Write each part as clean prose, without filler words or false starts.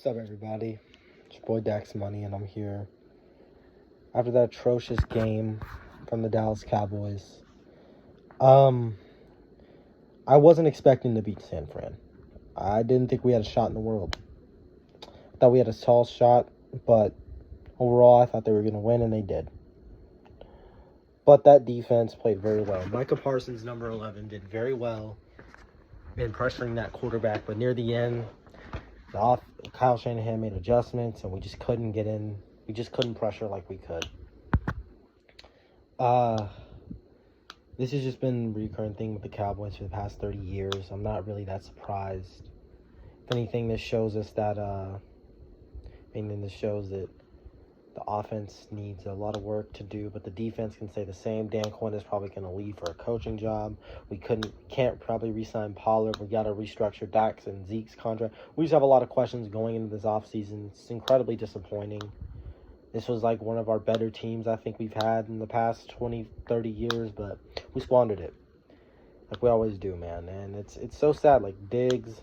What's up, everybody? It's your boy Dax Money, and I'm here after that atrocious game from the Dallas Cowboys. I wasn't expecting to beat San Fran. I didn't think we had a shot in the world. I thought we had a tall shot, but overall, I thought they were going to win, and they did. But that defense played very well. Micah Parsons, number 11, did very well in pressuring that quarterback, but near the end, Kyle Shanahan made adjustments, and we just couldn't get in. We just couldn't pressure like we could. This has just been a recurring thing with the Cowboys for the past 30 years. I'm not really that surprised. If anything, this shows us that the offense needs a lot of work to do, but the defense can say the same. Dan Quinn is probably going to leave for a coaching job. We can't probably re-sign Pollard. We got to restructure Dax and Zeke's contract. We just have a lot of questions going into this offseason. It's incredibly disappointing. This was like one of our better teams I think we've had in the past 20, 30 years, but we squandered it. Like we always do, man. And it's so sad. Like Diggs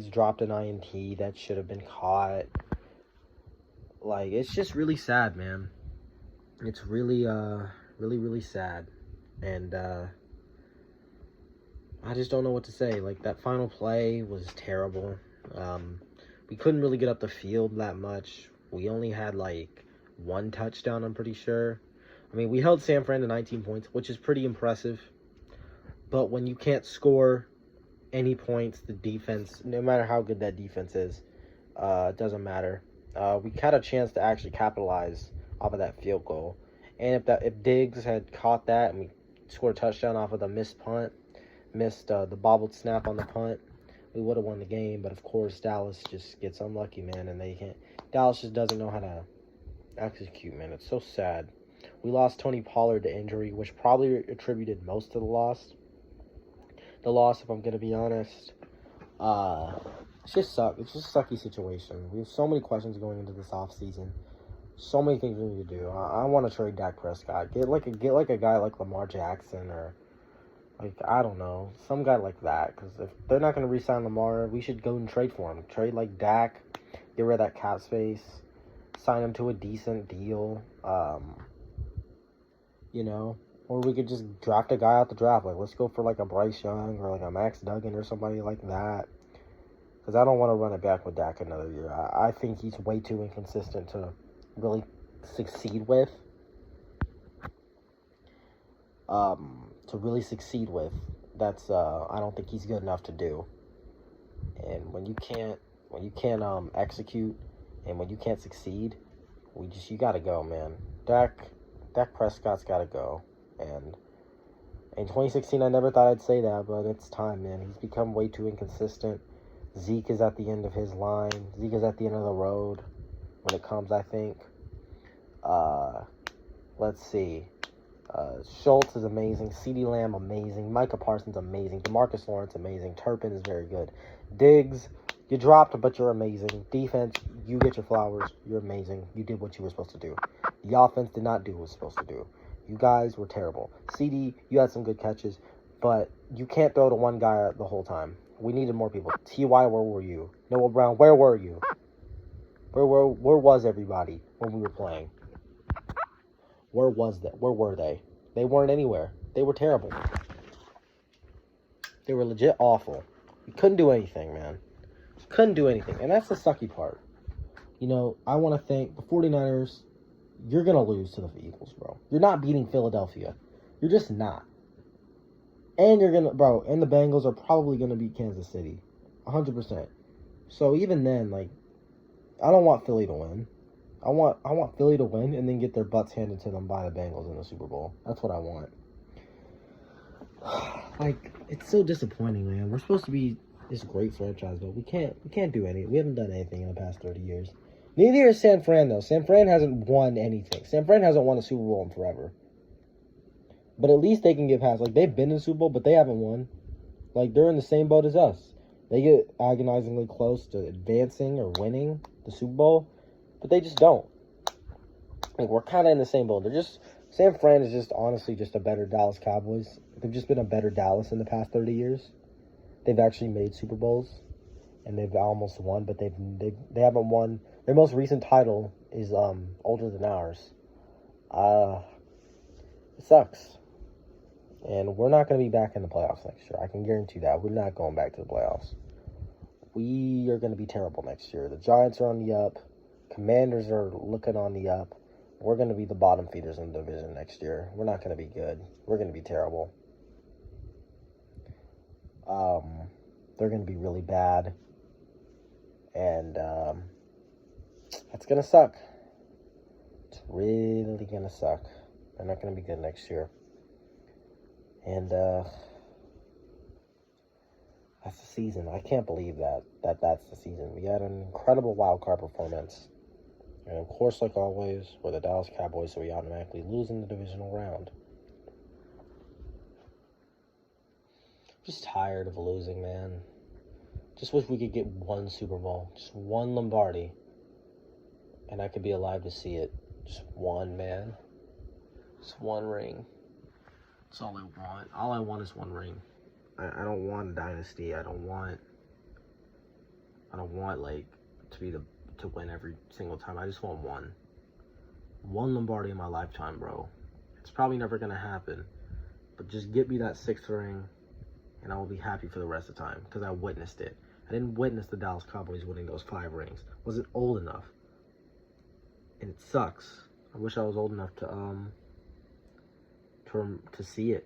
dropped an INT that should have been caught. Like, it's just really sad, man. It's really, really sad. And, I just don't know what to say. Like, that final play was terrible. We couldn't really get up the field that much. We only had, like, one touchdown, I'm pretty sure. I mean, we held San Fran to 19 points, which is pretty impressive. But when you can't score any points, the defense, no matter how good that defense is, it doesn't matter. We had a chance to actually capitalize off of that field goal. And if Diggs had caught that and we scored a touchdown off of the missed the bobbled snap on the punt, we would have won the game. But, of course, Dallas just gets unlucky, man, and Dallas just doesn't know how to execute, man. It's so sad. We lost Tony Pollard to injury, which probably attributed most of the loss. If I'm going to be honest. It's just a sucky situation. We have so many questions going into this offseason. So many things we need to do. I want to trade Dak Prescott. Get like a guy like Lamar Jackson or like, I don't know, some guy like that. Because if they're not going to re-sign Lamar, we should go and trade for him. Trade like Dak. Get rid of that cap space. Sign him to a decent deal. Or we could just draft a guy out the draft. Like, let's go for like a Bryce Young or like a Max Duggan or somebody like that. Because I don't want to run it back with Dak another year. I think he's way too inconsistent to really succeed with. That's I don't think he's good enough to do. And when you can't execute, and when you can't succeed, you gotta go, man. Dak Prescott's gotta go. And in 2016, I never thought I'd say that, but it's time, man. He's become way too inconsistent. Zeke is at the end of his line. Zeke is at the end of the road when it comes, I think. Let's see. Schultz is amazing. CeeDee Lamb, amazing. Micah Parsons, amazing. DeMarcus Lawrence, amazing. Turpin is very good. Diggs, you dropped, but you're amazing. Defense, you get your flowers. You're amazing. You did what you were supposed to do. The offense did not do what it was supposed to do. You guys were terrible. CD, you had some good catches, but you can't throw to one guy the whole time. We needed more people. T.Y., where were you? Noah Brown, where were you? Where was everybody when we were playing? Where were they? They weren't anywhere. They were terrible. They were legit awful. We couldn't do anything, man. Couldn't do anything. And that's the sucky part. I want to thank the 49ers. You're going to lose to the Eagles, bro. You're not beating Philadelphia. You're just not. And and the Bengals are probably going to beat Kansas City. 100%. So even then, like, I don't want Philly to win. I want Philly to win and then get their butts handed to them by the Bengals in the Super Bowl. That's what I want. Like, it's so disappointing, man. We're supposed to be this great franchise, but we can't do anything. We haven't done anything in the past 30 years. Neither is San Fran, though. San Fran hasn't won anything. San Fran hasn't won a Super Bowl in forever. But at least they can give halves. Like, they've been in the Super Bowl, but they haven't won. Like, they're in the same boat as us. They get agonizingly close to advancing or winning the Super Bowl, but they just don't. Like, we're kind of in the same boat. San Fran is just honestly just a better Dallas Cowboys. They've just been a better Dallas in the past 30 years. They've actually made Super Bowls. and they've almost won, but they haven't won. Their most recent title is older than ours. It sucks. And we're not going to be back in the playoffs next year. I can guarantee that. We're not going back to the playoffs. We are going to be terrible next year. The Giants are on the up. Commanders are looking on the up. We're going to be the bottom feeders in the division next year. We're not going to be good. We're going to be terrible. They're going to be really bad. And that's going to suck. It's really going to suck. They're not going to be good next year. And that's the season. I can't believe that's the season. We had an incredible wild card performance. And of course, like always, we're the Dallas Cowboys, so we automatically lose in the divisional round. Just tired of losing, man. Just wish we could get one Super Bowl. Just one Lombardi. And I could be alive to see it. Just one, man. Just one ring. That's all I want. All I want is one ring. I don't want a dynasty. I don't want like to win every single time. I just want one. One Lombardi in my lifetime, bro. It's probably never gonna happen. But just get me that 6th ring, and I will be happy for the rest of the time because I witnessed it. I didn't witness the Dallas Cowboys winning those 5 rings. Wasn't old enough, and it sucks. I wish I was old enough to see it,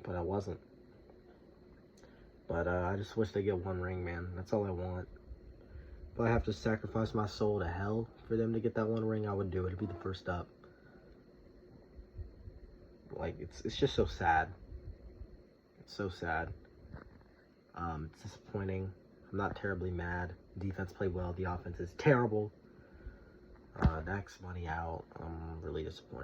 but I wasn't. But I just wish they get one ring, man. That's all I want. If I have to sacrifice my soul to hell for them to get that one ring, I would do it. It'd be the first up. Like, it's just so sad. It's so sad. It's disappointing. I'm not terribly mad. Defense played well. The offense is terrible. Next money out. I'm really disappointed.